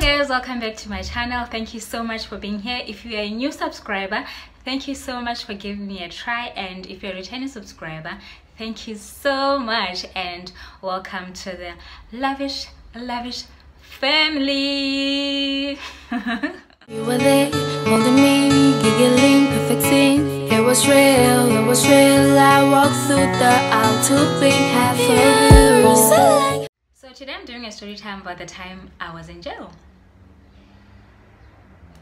guys, welcome back to my channel. Thank you so much for being here. If you are a new subscriber, thank you so much for giving me a try, and if you're a returning subscriber, thank you so much and welcome to the lavish family. You were there, holding me, giggling, perfect scene. It was real, I walked through the aisle to be half of you. So today I'm doing a story time about the time I was in jail.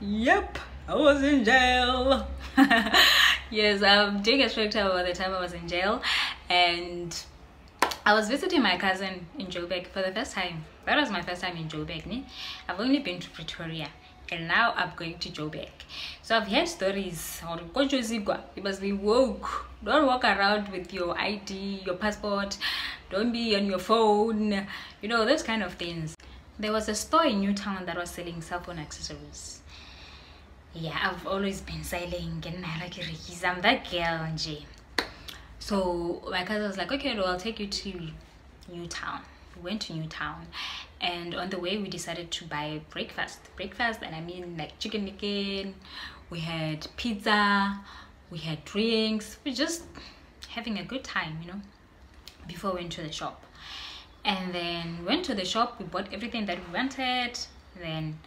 Yep, I was in jail. Yes, I'm doing a story time about the time I was in jail, and I was visiting my cousin in Joburg for the first time. That was my first time in Joburg. I've only been to Pretoria, and now I'm going to Joburg. So I've heard stories. You must be woke. Don't walk around with your ID, your passport. Don't be on your phone. You know, those kind of things. There was a store in Newtown that was selling cell phone accessories. Yeah, I've always been selling, and I'm that girl, Nje. So my cousin was like, okay, well, I'll take you to Newtown. We went to Newtown, and on the way we decided to buy breakfast, and I mean like chicken again. We had pizza, we had drinks. We're just having a good time, you know, before we went to the shop. And then went to the shop, we bought everything that we wanted. Then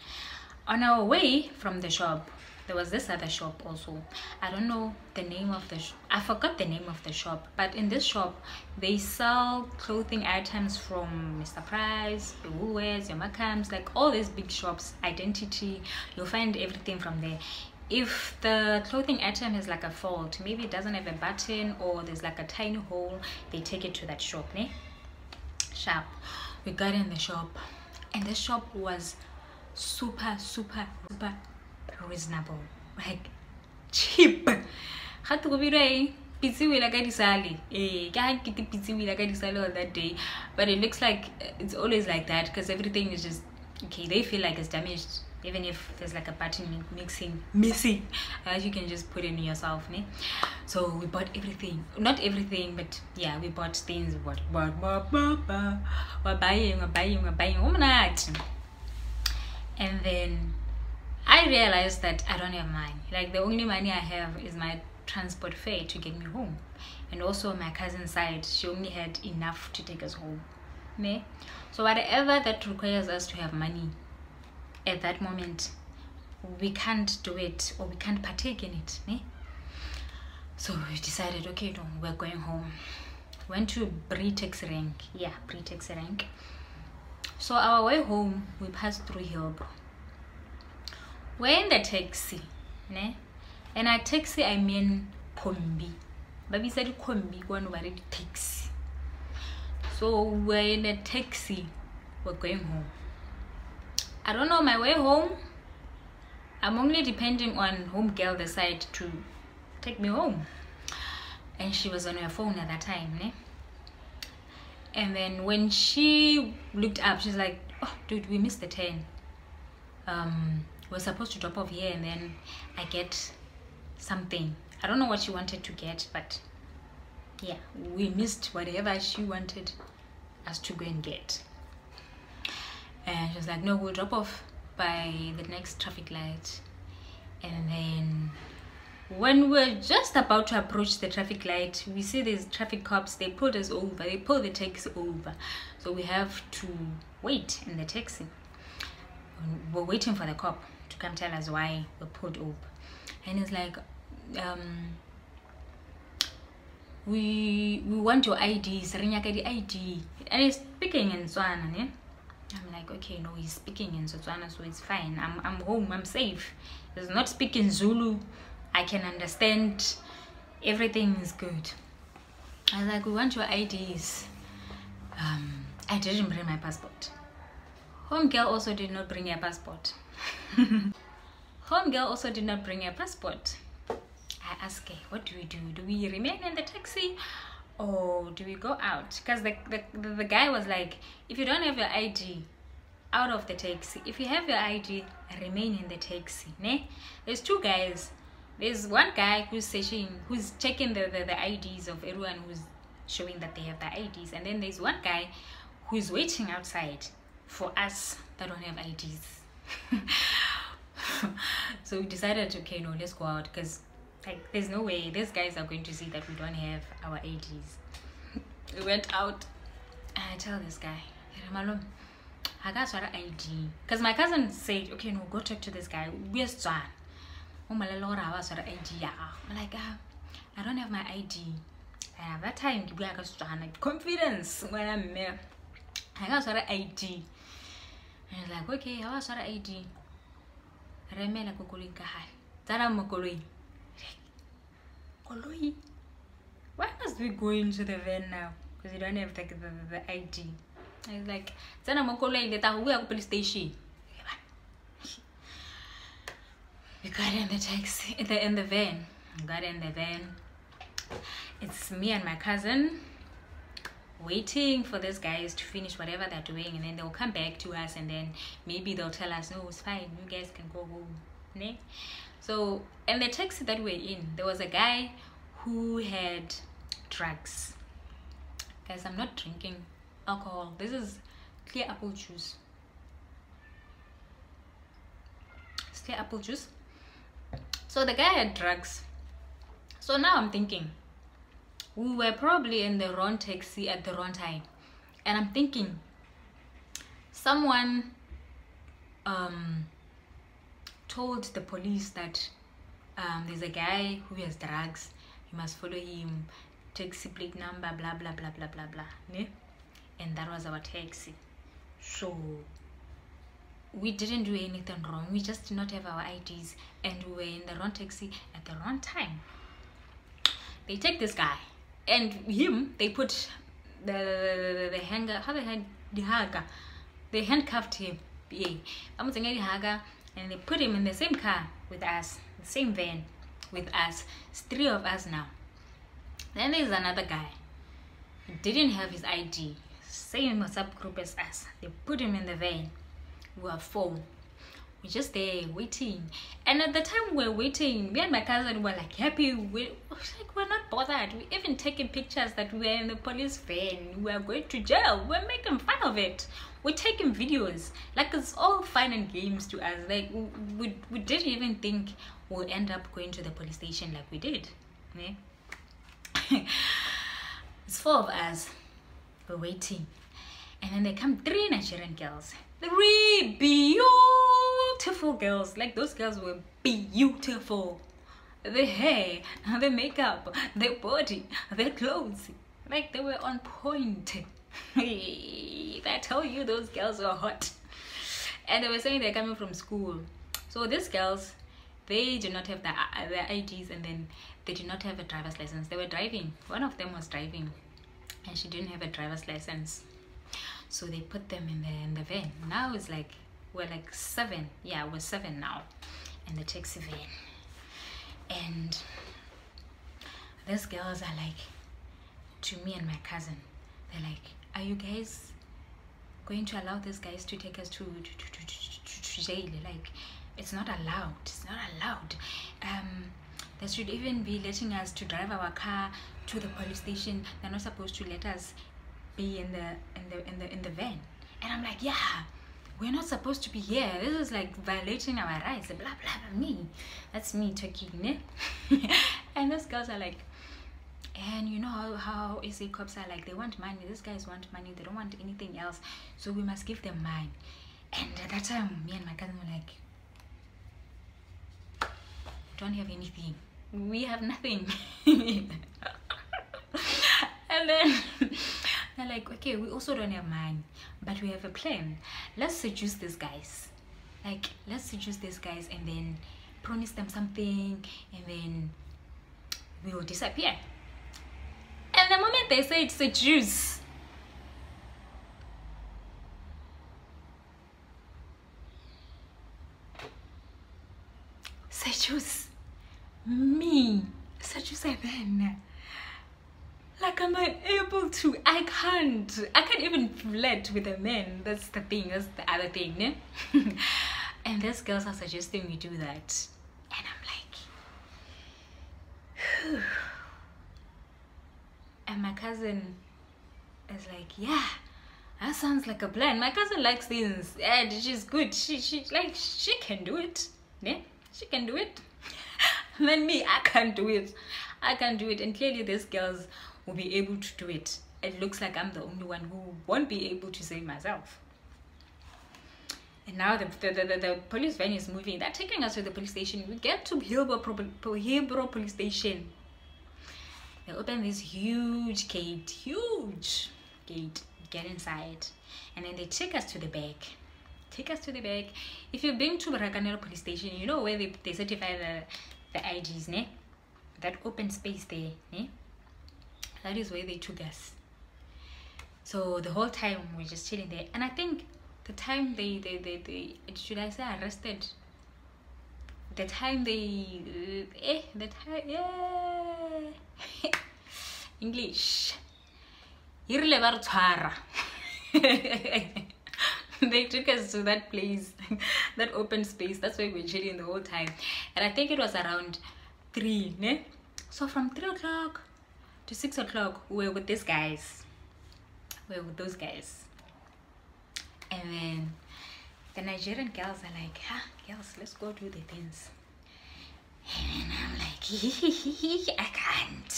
on our way from the shop, there was this other shop also. I don't know the name of the I forgot the name of the shop, but in this shop they sell clothing items from Mr. Price, the Woolworths, your Markhams, like all these big shops, Identity. You'll find everything from there. If the clothing item has like a fault, maybe it doesn't have a button or there's like a tiny hole, they take it to that shop. Sharp. We got in the shop, and the shop was super reasonable, like cheap. Had to be pizza like I decided. Can't get the pizza like I decided on that day, but it looks like it's always like that because everything is just okay. They feel like it's damaged, even if there's like a button missing, you can just put in yourself. So we bought everything, not everything, but yeah, we bought things. We're buying. And then I realized that I don't have money. Like the only money I have is my transport fare to get me home, and also my cousin's side, she only had enough to take us home. So whatever that requires us to have money at that moment, we can't do it, or we can't partake in it. So we decided, okay, no, we're going home. Went to Pre-taxi rank. Yeah, Pre-taxi rank. So our way home, we passed through Hillbrow. We're in the taxi, and a taxi I mean combi. Baby said combi, one were in taxi. So we're in a taxi, we're going home. I don't know my way home. I'm only depending on home girl decide to take me home, and she was on her phone at that time. And then when she looked up, she's like, oh dude, we missed the turn. We're supposed to drop off here, and then I get something. I don't know what she wanted to get, but yeah, we missed whatever she wanted us to go and get. And she was like, no, we'll drop off by the next traffic light. And then when we're just about to approach the traffic light, we see these traffic cops. They pulled us over, they pulled the taxi over, so we have to wait in the taxi. We're waiting for the cop to come tell us why we're pulled over. And it's like, we want your IDs, the ID. And he's speaking in Tswana. I'm like, okay, no, he's speaking in Tswana, so it's fine. I'm home, I'm safe. He's not speaking Zulu, I can understand, everything is good. I was like, we want your IDs. I didn't bring my passport. Home girl also did not bring her passport. Home girl also did not bring her passport. I asked her, what do we do? Do we remain in the taxi, or do we go out? Because the guy was like, if you don't have your ID, out of the taxi. If you have your ID, remain in the taxi. There's two guys. There's one guy who's checking the IDs of everyone who's showing that they have the IDs, and then there's one guy who's waiting outside for us that don't have IDs. So we decided, okay, no, let's go out, because like there's no way these guys are going to see that we don't have our IDs. We went out and I tell this guy, Malum, I got our ID, because my cousin said, okay, no, go talk to this guy. Where's John? I'm like, I don't have my ID. And at that time, I got confidence when I'm there. I got our ID. And he's like, okay, I was our ID. Remela kokoli kahai. Tara mokoloi. Koloi. Why must we go into the van now? Because you don't have the ID. I was like, Tara mokoloi leta we are police station. We got in the taxi, in the van. Got in the van. It's me and my cousin waiting for these guys to finish whatever they're doing, and then they'll come back to us, and then maybe they'll tell us, no, it's fine, you guys can go home. Ne? So in the taxi that we're in, there was a guy who had drugs. Guys, I'm not drinking alcohol. This is clear apple juice. It's clear apple juice. So the guy had drugs. So now I'm thinking, we were probably in the wrong taxi at the wrong time. And I'm thinking, someone told the police that there's a guy who has drugs, you must follow him, taxi plate number, blah blah blah blah blah blah. Ne? And that was our taxi. So we didn't do anything wrong, we just did not have our IDs, and we were in the wrong taxi at the wrong time. They take this guy, and him, they put the hanger, how they had the hanger, they handcuffed him, yeah, and they put him in the same car with us, the same van with us. It's 3 of us now. Then there's another guy, he didn't have his ID, same subgroup as us. They put him in the van. We were 4. We're just there waiting, and at the time we're waiting, me and my cousin were like happy. We're not bothered. We even taking pictures that we were in the police van, we are going to jail, we're making fun of it, we're taking videos, like it's all fun and games to us. Like we didn't even think we'll end up going to the police station like we did. Yeah? It's 4 of us, we're waiting, and then they come 3 Nigerian girls, 3 beautiful girls. Like those girls were beautiful. The hair, the makeup, their body, their clothes, like they were on point. I tell you, those girls were hot. And they were saying they're coming from school. So these girls, they do not have their IDs, and then they do not have a driver's license. They were driving. One of them was driving, and she didn't have a driver's license. So they put them in the van. Now it's like we're like 7. Yeah, we're 7 now in the taxi van. And these girls are like, to me and my cousin, they're like, are you guys going to allow these guys to take us to jail? Like, it's not allowed. It's not allowed. They should even be letting us to drive our car to the police station. They're not supposed to let us be in the van. And I'm like, yeah, we're not supposed to be here. This is like violating our rights. Blah blah blah. Me, that's me talking, ne? And those girls are like, and you know how SA cops are like, they want money. These guys want money. They don't want anything else. So we must give them money. And at that time, me and my cousin were like, we don't have anything. We have nothing. And then they're like, okay, we also don't have money, but we have a plan. Let's seduce these guys. Like, let's seduce these guys and then promise them something, and then we will disappear. And the moment they say seduce, seduce me, seduce them. Like, I'm not able to. I can't even flirt with a man. That's the thing. That's the other thing, ne? And these girls are suggesting we do that, and I'm like, whew. And my cousin is like, yeah, That sounds like a plan. My cousin likes things and she's good. She can do it. Yeah, she can do it. Then me, I can't do it. I can't do it. And clearly these girls will be able to do it. It looks like I'm the only one who won't be able to save myself. And now the police van is moving. They're taking us to the police station. We get to Hillbrow police station. They open this huge gate. Get inside. And then they take us to the back. If you've been to Rakanelo police station, you know where they certify the IDs, ne? That open space there, ne? That is where they took us. So the whole time we're just chilling there. And I think the time they should I say arrested? The time English. They took us to that place, that open space. That's where we're chilling the whole time. And I think it was around 3, ne? So from 3 o'clock to 6 o'clock, we were with these guys. We were with those guys. And then the Nigerian girls are like, girls, let's go do the things. And I'm like, I can't.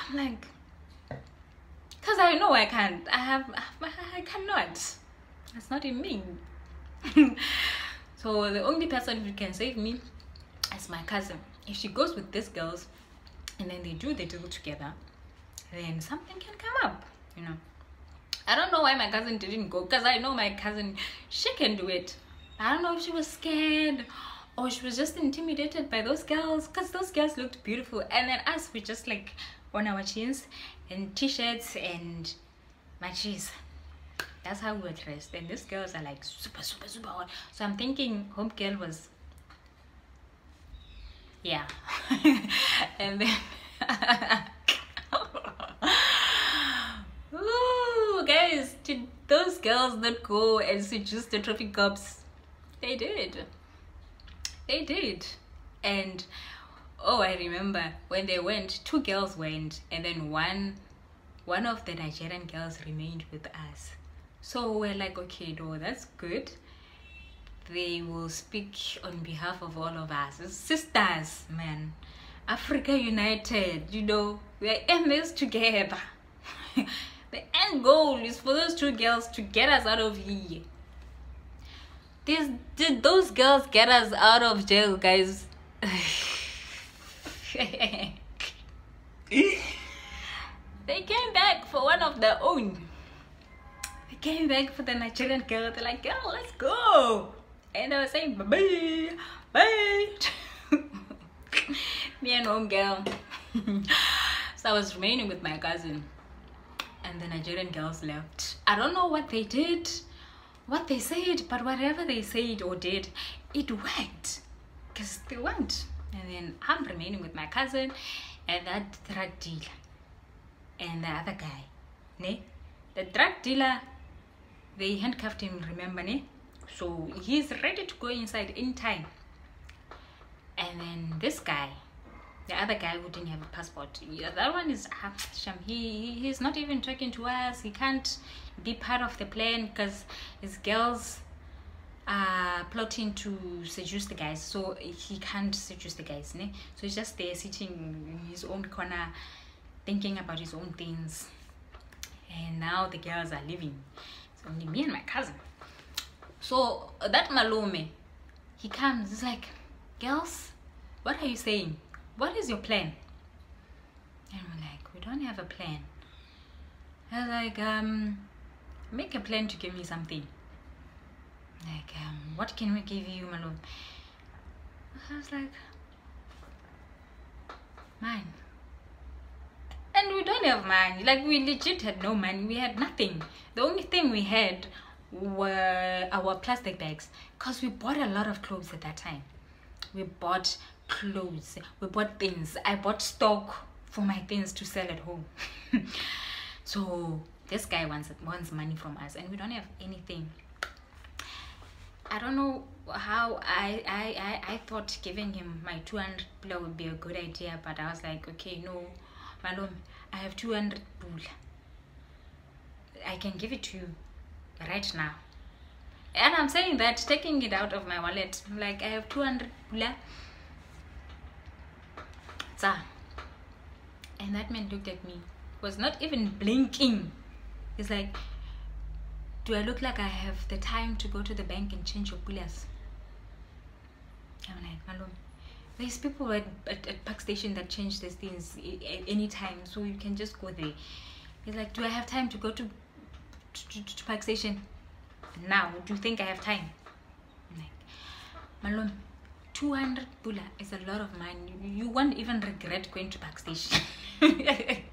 I'm like, because I know I can't. I cannot. That's not in me. So the only person who can save me is my cousin. If she goes with these girls and then they do the deal together, then something can come up, you know. I don't know why my cousin didn't go, because I know my cousin, she can do it. I don't know if she was scared or she was just intimidated by those girls, because those girls looked beautiful. And then us, we just like on our chins and t-shirts and matches. That's how we were dressed. And these girls are like super hot. So I'm thinking home girl was, yeah. And then ooh, guys, did those girls not go and seduce the traffic cops? They did. And oh, I remember when they went, 2 girls went, and then one of the Nigerian girls remained with us. So we're like, okay, no, that's good. They will speak on behalf of all of us. It's sisters, man. Africa united, you know. We are in this together. The end goal is for those 2 girls to get us out of here. Did those girls get us out of jail, guys? They came back for one of their own. They came back for the Nigerian girl. They're like, girl, let's go. And I was saying, bye. Me and home girl. So I was remaining with my cousin. And the Nigerian girls left. I don't know what they did, what they said, but whatever they said or did, it worked. Because they went. And then I'm remaining with my cousin and that drug dealer. And the other guy. Ne? The drug dealer, they handcuffed him, remember, ne? So he's ready to go inside in time. And then this guy, the other guy who didn't have a passport, that one is he's not even talking to us. He can't be part of the plan because his girls are plotting to seduce the guys, so he can't seduce the guys, ne? So he's just there sitting in his own corner thinking about his own things. And now the girls are leaving. It's only me and my cousin. So that Malume, he comes, he's like, girls, what are you saying? What is your plan? And we're like, we don't have a plan. I was like, make a plan to give me something. Like, what can we give you, Malume? I was like, money. And we don't have money. Like, we legit had no money. We had nothing. The only thing we had were our plastic bags, because we bought a lot of clothes at that time. We bought clothes, we bought things. I bought stock for my things to sell at home. So this guy wants money from us and we don't have anything. I don't know how I thought giving him my 200 pula would be a good idea, but I was like, okay, no, Malom, I have 200 pula. I can give it to you right now. And I'm saying that, taking it out of my wallet, like, I have 200 pula. And that man looked at me, was not even blinking. He's like, do I look like I have the time to go to the bank and change your pulas? I'm like, Malom, there's people at Park Station that change these things anytime, so you can just go there. He's like, do I have time to go to Park Station now? Do you think I have time? I'm like, Malom, 200 pula is a lot of money. You won't even regret going to Park Station. Like,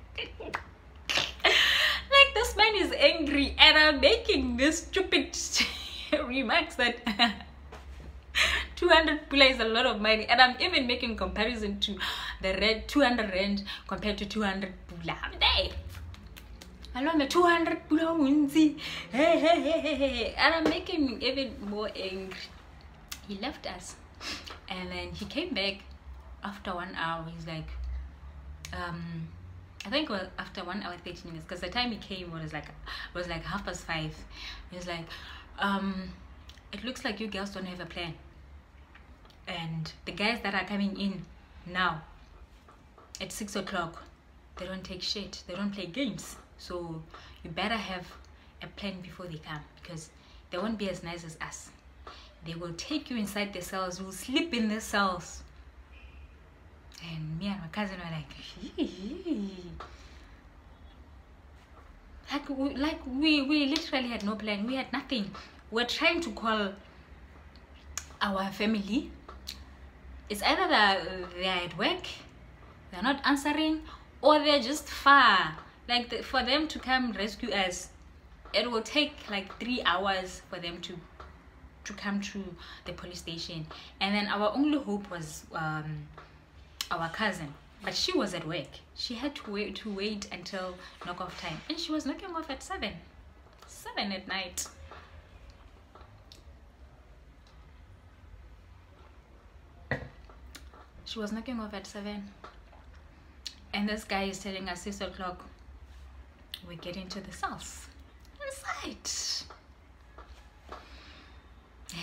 this man is angry and I'm making this stupid remarks that 200 pula is a lot of money, and I'm even making comparison to the 200 rand compared to 200 pula. I'm there. I love the 200 pula munzi. Hey. And I'm making him even more angry. He left us, and then he came back after 1 hour. He's like, I think it was after 1 hour 30 minutes, because the time he came was like 5:30. He was like, it looks like you girls don't have a plan, and the guys that are coming in now at 6 o'clock, they don't take shit, they don't play games, so you better have a plan before they come, because they won't be as nice as us. They will take you inside the cells, you will sleep in the cells. And me and my cousin were like, we literally had no plan. We had nothing. We're trying to call our family. It's either they're at work, they're not answering, or they're just far. Like, for them to come rescue us, it will take like 3 hours for them to come to the police station. And then our only hope was our cousin, but she was at work. She had to wait until knock-off time, and she was knocking off at 7 at night. She was knocking off at 7, and this guy is telling us 6 o'clock we get into the cells inside,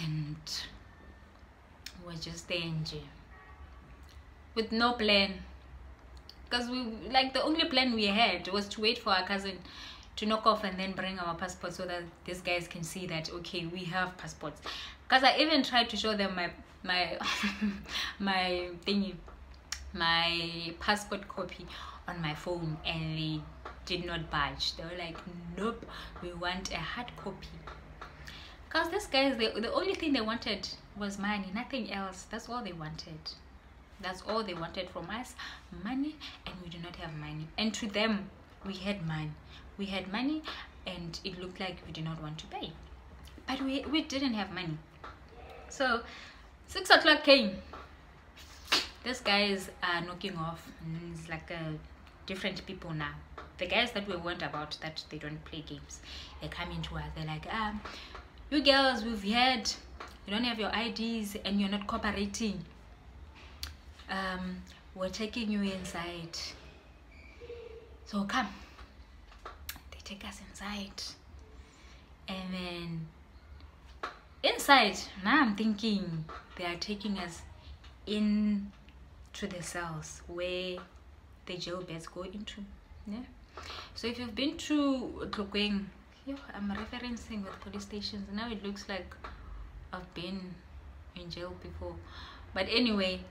and we're just there in jail with no plan, because the only plan we had was to wait for our cousin to knock off and then bring our passports, so that these guys can see that, okay, we have passports. Because I even tried to show them my my passport copy on my phone, and they did not budge. They were like, nope, we want a hard copy. Because these guys, the only thing they wanted was money, nothing else. That's all they wanted. That's all they wanted from us, money, and we do not have money. And to them, we had money. We had money, and it looked like we did not want to pay. But we didn't have money. So 6 o'clock came. These guys are knocking off, and it's like different people now. The guys that we warned about that they don't play games, they come into us. They're like, you girls, we've heard you don't have your IDs and you're not cooperating. We're taking you inside, so come. They take us inside, and then inside, now I'm thinking they are taking us in to the cells where the jail beds go into. Yeah. So if you've been to Tlokeng, I'm referencing with police stations now, it looks like I've been in jail before. But anyway,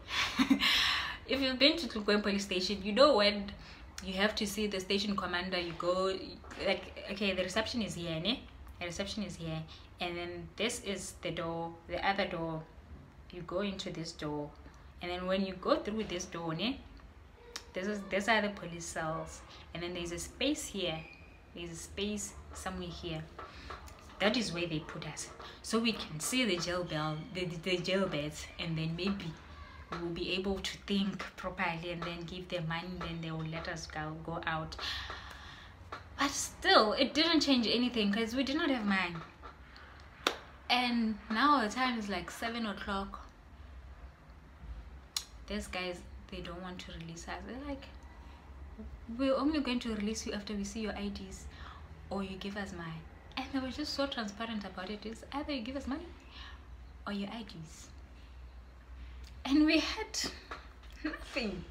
if you've been to Tlokeng police station, you know when you have to see the station commander, you go like, okay, the reception is here, ne? The reception is here, and then this is the door, the other door. You go into this door, and then when you go through this door, ne, these are the police cells, and then there's a space here, there's a space somewhere here. That is where they put us, so we can see the jail bell, the jail beds, and then maybe we will be able to think properly and then give them money, then they will let us go out. But still, it didn't change anything because we did not have money. And now the time is like 7 o'clock. These guys, they don't want to release us. They're like, we're only going to release you after we see your IDs, or you give us money. And they were just so transparent about it. It's either you give us money or your IDs. And we had nothing.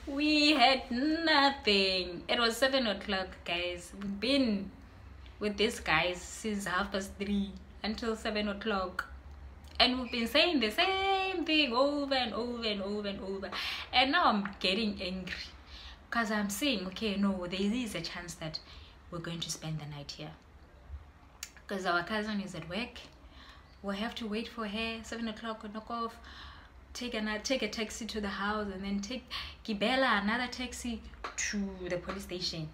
We had nothing. It was 7 o'clock, guys. We've been with these guys since 3:30 until 7 o'clock. And we've been saying the same thing over and over and over and over. And now I'm getting angry because I'm saying, okay, no, there is a chance that we're going to spend the night here. Because our cousin is at work. We'll have to wait for her. 7 o'clock, we'll knock off. Take a taxi to the house, and then take Gibela another taxi to the police station.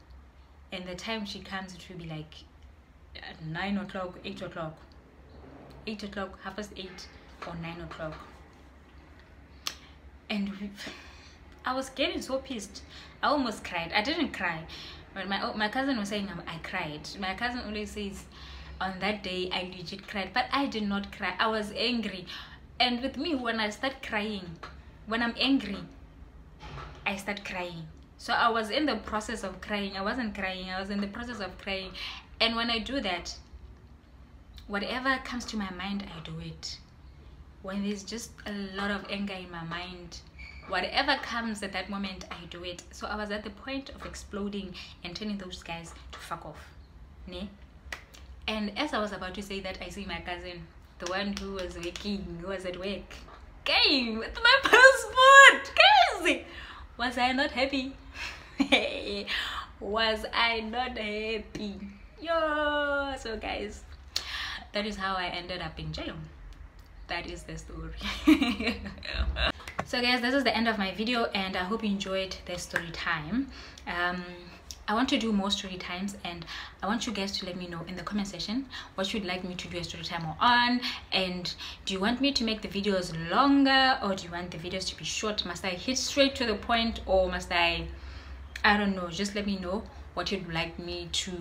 And the time she comes, it will be like at 9 o'clock, 8 o'clock. 8 o'clock, 8:30, or 9 o'clock. And I was getting so pissed. I almost cried. I didn't cry, but my cousin was saying I cried. My cousin always says on that day I legit cried, but I did not cry. I was angry. And with me, when I start crying, when I'm angry, I start crying. So I was in the process of crying. I wasn't crying, I was in the process of crying. And when I do that, whatever comes to my mind, I do it. When there's just a lot of anger in my mind, whatever comes at that moment, I do it. So I was at the point of exploding and telling those guys to fuck off. Ne? And as I was about to say that, I see my cousin, the one who was working, who was at work, came with my passport. Guys, was I not happy? Was I not happy? Yo, so guys, that is how I ended up in jail. That is the story. So guys, this is the end of my video, and I hope you enjoyed the story time. I want to do more story times, and I want you guys to let me know in the comment section what you'd like me to do a story time on. And do you want me to make the videos longer, or do you want the videos to be short? Must I hit straight to the point, or must I don't know? Just let me know what you'd like me to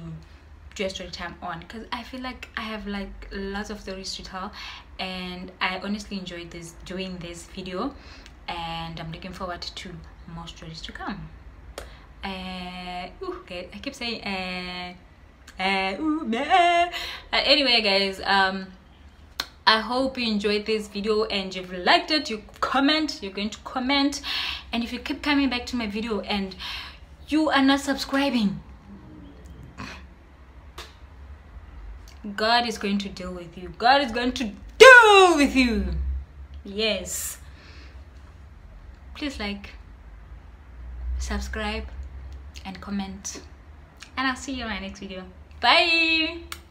do a story time on, because I feel like I have like lots of stories to tell, and I honestly enjoyed doing this video, and I'm looking forward to more stories to come. Okay, I keep saying anyway guys, I hope you enjoyed this video, and you've liked it. You're going to comment, and if you keep coming back to my video and you are not subscribing, God is going to deal with you. God is going to deal with you. Yes, please like, subscribe, and comment, and I'll see you in my next video. Bye.